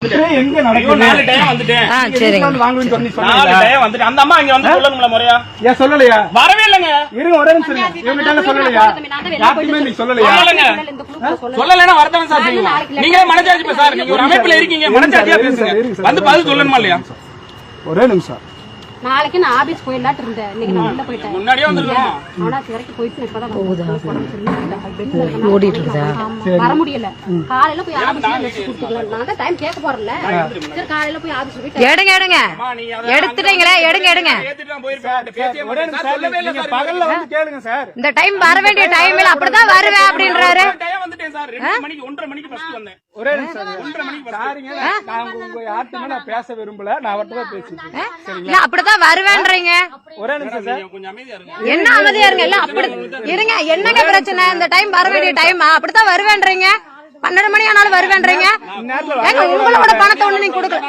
எங்க நடக்குது? 4 டைம் வந்துட்டேன். சரிங்க. வாங்குன்னு சொல்லி 4 டைம் வந்துட்டு அந்த அம்மா இங்க வந்து சொல்லணும்ல முறையா? ஏன் சொல்லலையா? வரவே இல்லங்க. இருங்க ஒரே நிமிஷம். இவங்க சொல்லலையா? யாருமே நீ சொல்லலையா? சொல்லலைன்னா வரதான் சார் செய்வோம். நீங்க மனசாட்சி சார், நீங்க ஒரு அமைப்புல இருக்கீங்க, மனசாட்சியா பேசுங்க. வந்து பதில் சொல்லணுமா இல்லையா? ஒரே நிமிஷம். நாளைக்கு நான் ஆபீஸ் போயிடலாட்டு இருந்தேன். இன்னைக்கு நான் உள்ள போயிட்டேன். முன்னாடியே வந்துருக்கோம். அவனாச்சு வரைக்கும் போயிட்டு இப்பதான் ஓடிட்டு இருக்கா? வர முடியல. காலையில போய் ஆபீஸ்ல லெட்டர் கொடுத்துக்கலாம். நான் தான் டைம் கேட்க போறேன்ல. சரி காலையில போய் ஆபீஸ் போயிட்டு எடுங்க எடுத்துட்டீங்களே, எடுங்க. ஒரே நிமிஷம். நீங்க பகல்ல வந்து கேளுங்க சார். இந்த டைம் வர வேண்டிய டைம்ல அப்படிதான் வருவேன் அப்படின்றாரு. வந்துட்டேன் சார். 2 மணிக்கு 1:30 மணிக்கு ஃபர்ஸ்ட் வந்தேன். ஒரே நிமிஷம். 1:30 மணிக்கு சாரிங்க. நான் உங்க யார்ட்டுமே நான் பேச விரும்பல. நான் அவர்ட்ட தான் பேசிட்டேன். இல்ல அப்படிதான் வருவேன்றீங்க. ஒரே நிமிஷம் சார். கொஞ்சம் அமைதியா இருங்க. என்ன அமைதியா இருங்க? இல்ல அப்படி இருங்க. என்னங்க பிரச்சனை? இந்த டைம் வர வேண்டிய டைம் அப்படிதான் வருவேன்றீங்க. 12 மணி ஆனாலும் வருவேன்றீங்க. ஏங்க உங்களோட பணத்தை ஒண்ணு நீங்க கொடுக்கல.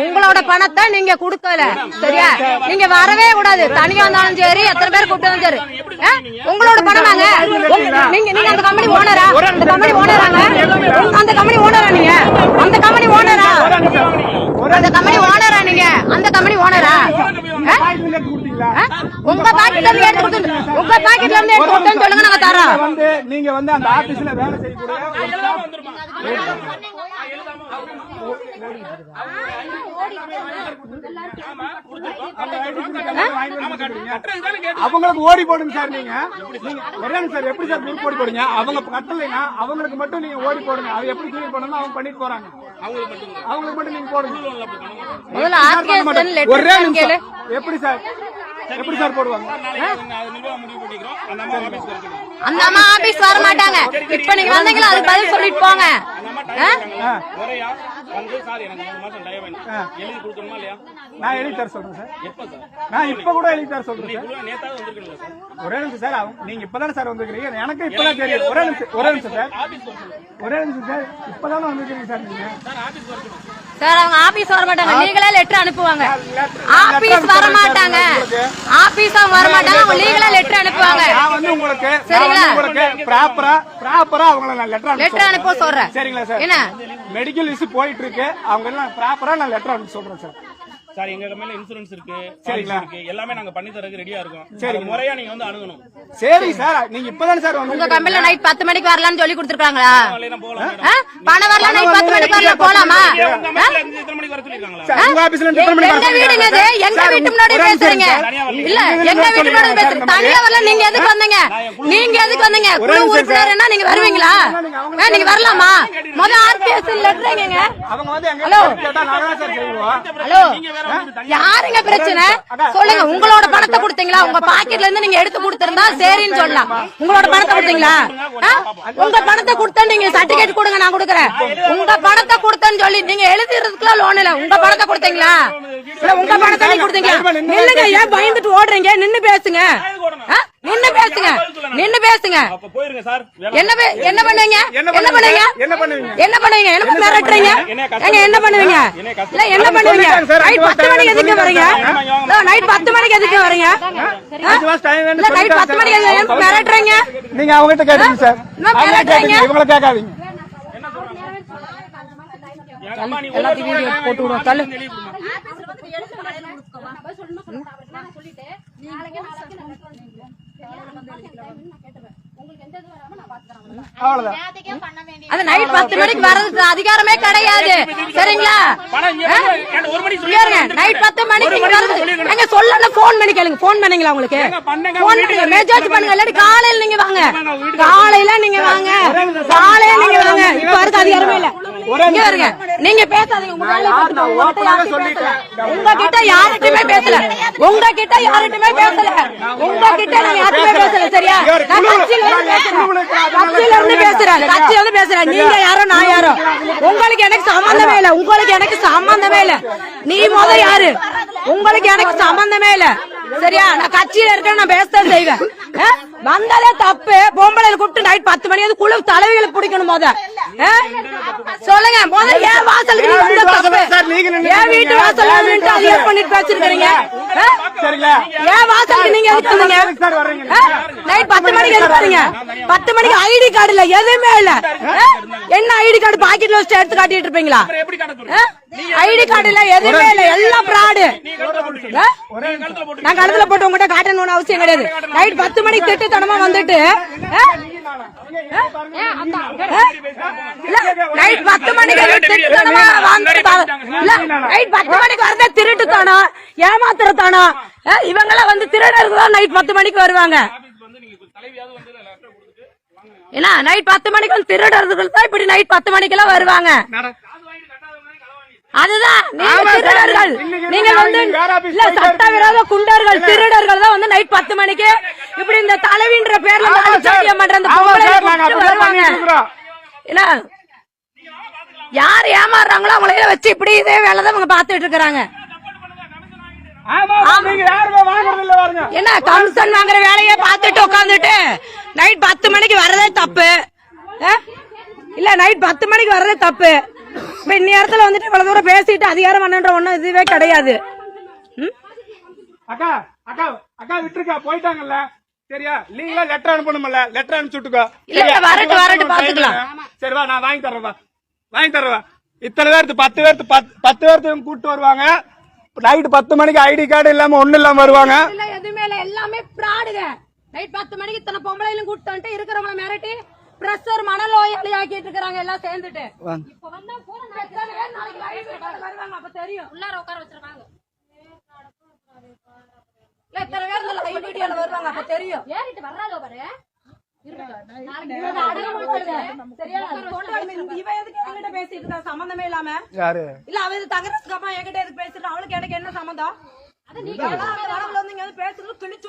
உங்களோட பணத்தை நீங்க கொடுக்கல. சரியா? நீங்க வரவே கூடாது. தனியா இருந்தாலும் சரி, எத்தனை பேர் கூப்பிட்டாலும் சரி. உங்களோட பணம் நாங்க. நீங்க அந்த கம்பெனி ஓனரா? அந்த கம்பெனி ஓனராங்க? அந்த கம்பெனி ஓனரா நீங்க? அந்த கம்பெனி ஓனரா? அந்த கம்பெனி ஓனரா நீங்க? அந்த கம்பெனி ஓனரா? உங்க பாக்கெட்ல இருந்து எடுத்து கொடுத்து, உங்க பாக்கெட்ல இருந்து எடுத்து கொடுத்தேன்னு சொல்லுங்க, நாங்க தரோம். வந்து நீங்க வந்து அந்த ஆபீஸ்ல வேலை செய்யக்கூடிய அவங்களுக்கு ஓடி போடுங்க சார். நீங்க ஒரே சார் எப்படி சார் குரூப் ஓடி போடுங்க? அவங்க கட்டலைன்னா அவங்களுக்கு மட்டும் நீங்க ஓடி போடுங்க. அது எப்படி கிளியர் பண்ணணும் அவங்க பண்ணிட்டு போறாங்க. அவங்களுக்கு மட்டும் நீங்க போடுங்க. ஒரே நிமிஷம். எப்படி சார் எப்படி சார் போடுவாங்க? அந்த அம்மா ஆபீஸ் வர மாட்டாங்க. இப்ப நீங்க வந்தீங்களா அதுக்கு பதில் சொல்லிட்டு போங்க. நான் எழுதி தர சொல்றேன் சார். நான் இப்ப கூட எழுதி தர சொல்றேன் சார். ஒரே நிமிஷம் சார். நீங்க இப்பதானே சார் வந்துருக்கீங்க. எனக்கு இப்பதான் தெரியும். ஒரே நிமிஷம் சார். ஒரே நிமிஷம் சார். இப்பதானே வந்துருக்கீங்க சார். நீங்க சார் அவங்க ஆபீஸ் வர மாட்டாங்க. லீகலா லெட்டர் அனுப்புவாங்க. ஆபீஸ் வர மாட்டாங்க. ஆபீஸ் வர மாட்டாங்க. அவங்க லீகலா லெட்டர் அனுப்புவாங்க. நான் வந்து உங்களுக்கு சரிங்களா? உங்களுக்கு ப்ராப்பரா அவங்கள நான் லெட்டர் அனுப்ப சொல்றேன். சரிங்களா சார்? என்ன மெடிக்கல் இஷ்யூ போயிட்டு இருக்கு. அவங்க எல்லாம் ப்ராப்பரா நான் லெட்டர் அனுப்பி சொல்றேன் சார். சார் எங்க மேல இன்சூரன்ஸ் இருக்கு, சரிங்களா? எல்லாமே நாங்க பண்ணி தரக்கு ரெடியா இருக்கோம். சரி முறையா நீங்க வந்து அணுகணும். சரி சார். நீங்க இப்பதானே சார் உங்க கம்பெனில நைட் 10 மணிக்கு வரலாம்னு சொல்லி கொடுத்துருக்காங்களா? பணம் வரலாம் நைட் 10 மணிக்கு வரலாம் போலாமா? எத்தனை மணிக்கு வர சொல்லிருக்காங்களா? உங்க ஆபீஸ்ல இருந்து எத்தனை மணிக்கு எங்க வீடுங்க இது? எங்க வீட்டு முன்னாடி பேசுறீங்க? இல்ல எங்க வீட்டு முன்னாடி பேசுறீங்க. தனியா வரல. நீங்க எதுக்கு வந்தீங்க? நீங்க எதுக்கு வந்தீங்க? குழு உறுப்பினர்னா நீங்க வருவீங்களா? நீங்க வரலாமா? முத ஆர்பிஎஸ் லெட்டர் எங்கங்க? அவங்க வந்து எங்க கேட்டா நாங்க தான் சார் செய்வோம். ஹலோ யாருங்க பிரச்சனை சொல்லுங்க. உங்களோட பணத்தை கொடுத்தீங்களா? உங்க பாக்கெட்ல இருந்து நீங்க எடுத்து கொடுத்திருந்தா சரின்னு சொல்லலாம். உங்களோட பணத்தை கொடுத்தீங்களா? உங்க பணத்தை கொடுத்தா நீங்க சர்டிபிகேட் கொடுங்க, நான் கொடுக்கறேன். உங்க பணத்தை கொடுத்தேன்னு சொல்லி நீங்க எழுதிறதுக்குலாம் லோன் இல்ல. உங்க பணத்தை கொடுத்தீங்களா? இல்ல உங்க பணத்தை நீங்க கொடுத்தீங்களா? நில்லுங்க. ஏன் பயந்துட்டு ஓடுறீங்க? நின்னு பேசுங்க. நின்னு பேசுங்க. நின்னு பேசுங்க. என்ன பண்ணுவீங்க? என்ன பண்ணுவீங்க? என்ன பண்ணுவீங்க? எனக்கு மிரட்டுறீங்க. எங்க என்ன பண்ணுவீங்க? இல்ல என்ன பண்ணுவீங்க? நைட் 10 மணிக்கு எதுக்கு வரீங்க? நைட் 10 மணிக்கு எதுக்கு வரீங்க? இல்ல நைட் 10 மணிக்கு எதுக்கு மிரட்டுறீங்க? நீங்க அவங்ககிட்ட கேளுங்க சார். மிரட்டுறீங்க. இவங்கள கேட்காதீங்க. எல்லாத்தையும் வீடியோ போட்டு விடுவோம். தள்ளு. அது நைட் 10 மணிக்கு வர்றதுக்கு அதிகாரமே கிடையாது. சரிங்களா? நைட் 10 மணிக்கு எங்க சொல்லல. போன் பண்ணி கேளுங்க. போன் பண்ணீங்களா? உங்களுக்கு போன் பண்ணுங்க. மெசேஜ் பண்ணுங்க. இல்லாட்டி காலையில நீங்க வாங்க. காலையில நீங்க வாங்க. காலையில நீங்க வாங்க. இப்ப அதுக்கு அதிகாரமே இல்ல. இங்க வருங்க. நீங்க பேசாதீங்க. உங்ககிட்ட யார்கிட்டயுமே பேசல. உங்ககிட்ட யார்கிட்டயுமே பேசல. உங்ககிட்ட நான் யார்கிட்டயுமே பேசல. சரியா? நான் கட்சியில இருந்து பேசுறேன். கட்சியில இருந்து பேசுறேன். நீங்க யாரோ நான் யாரோ உங்களுக்கு எனக்கு சம்பந்தமே இல்ல. உங்களுக்கு எனக்கு சம்பந்தமே இல்ல. நீ முத யாரு? உங்களுக்கு எனக்கு சம்பந்தமே இல்ல. சரியா? நான் கட்சியில இருக்க. நான் பேசத்தான் செய்வேன். வந்தாலே தப்பு. பொம்பளையில கூப்பிட்டு நைட் 10 மணி வந்து குழு தலைவிகளை பிடிக்கணும். முத சொல்லுங்க. முத ஏன் வாசலுக்கு நீங்க ஏன் வீட்டு வாசல்ல நின்று அதிகமா பண்ணிட்டு வச்சிருக்கீங்க? சரிங்களா? ஏன் வாசலுக்கு நீங்க எதுக்கு வந்தீங்க? சார் வர்றீங்க நைட் 10 மணிக்கு எதுக்கு வரீங்க? 10 மணிக்கு ஐடி கார்டு இல்ல, எதுவுமே இல்ல. என்ன ஐடி கார்டு பாக்கெட்ல வச்சு எடுத்து காட்டிட்டு இருப்பீங்களா? எப்படி காட்ட சொல்றீங்க? ஐடி கார்டு இல்ல, எதுவுமே இல்ல, எல்லாம் பிராடு. நான் கழுத்துல போட்டு உங்ககிட்ட காட்டணும்னு அவசியம் கிடையாது. நைட் 10 மணிக்கு திட்டுத்தனமா வந்துட்டு நைட் 10 மணிக்கு திட்டுத்தனமா நைட் 10 மணிக்கு வரதே திருட்டுத்தனம், ஏமாத்துறதானோ. இவங்கெல்லாம் வந்து திருடர்கள் தான் நைட் 10 மணிக்கு வருவாங்க. ஏன்னா நைட் 10 மணிக்கு வந்து திருடர்கள் தான் இப்படி நைட் 10 மணிக்கெல்லாம் வருவாங்க. அதுதான் நீங்க திருடர்கள். நீங்க வந்து இல்ல, சட்டவிரோத குண்டர்கள், திருடர்கள் தான் வந்து நைட் 10 மணிக்கு இப்படி இந்த தலைவின்ற பேர்ல சத்தியம் பண்ற அந்த வருவாங்க. ஏன்னா யார் ஏமாறுறாங்களோ அவங்கள வச்சு இப்படி இதே வேலைதான் அவங்க பாத்துட்டு இருக்காங்க. என்ன கமிஷன் வாங்குற வேலையை பார்த்துட்டு உட்காந்துட்டு நைட் 10 மணிக்கு வர்றதே தப்பு இல்ல? நைட் 10 மணிக்கு வர்றதே தப்பு. இப்ப இந்நேரத்துல வந்துட்டு இவ்வளவு தூரம் பேசிட்டு அதிகாரம் பண்ணன்ற ஒண்ணும் இதுவே கிடையாது. அக்கா அக்கா அக்கா விட்டுருக்கா, போயிட்டாங்கல்ல. சரியா? நீங்களா லெட்டர் அனுப்பணும்ல, லெட்டர் அனுப்பிச்சு விட்டுக்கோ. இல்ல, வரட்டு பாத்துக்கலாம். சரிவா, நான் வாங்கி தர்றேன். இத்தனை பேருக்கு 10 பேர்த்து கூட்டு வருவாங்க. நைட் 10 மணிக்கு ஐடி கார்டு இல்லாம ஒண்ணு இல்லாம வருவாங்க. இல்ல, எதுவுமே இல்ல, எல்லாமே பிராடுங்க. நைட் 10 மணிக்கு இத்தனை பொம்பளையிலும் கூட்டு வந்துட்டு இருக்கிறவங்களை மிரட்டி பிரஷர் மனநோயாளி ஆக்கிட்டு இருக்காங்க எல்லாம் சேர்ந்துட்டு. இப்ப வந்தா போற நாளைக்கு வருவாங்க, அப்ப தெரியும். உள்ளார உட்கார வச்சிருக்காங்க. இல்ல, இத்தனை பேர் இந்த லைவ் வீடியோல வருவாங்க, அப்ப தெரியும். ஏறிட்டு வர்றாங்க பாரு. பேசிட்டு இருக்கா சம்பந்தமே இல்லாம. இல்ல, அவ தகரமா என்கிட்ட எதுக்கு பேசிட்டு, அவளுக்கு எனக்கு என்ன சம்பந்தம்? பேசுறது கிழிச்சு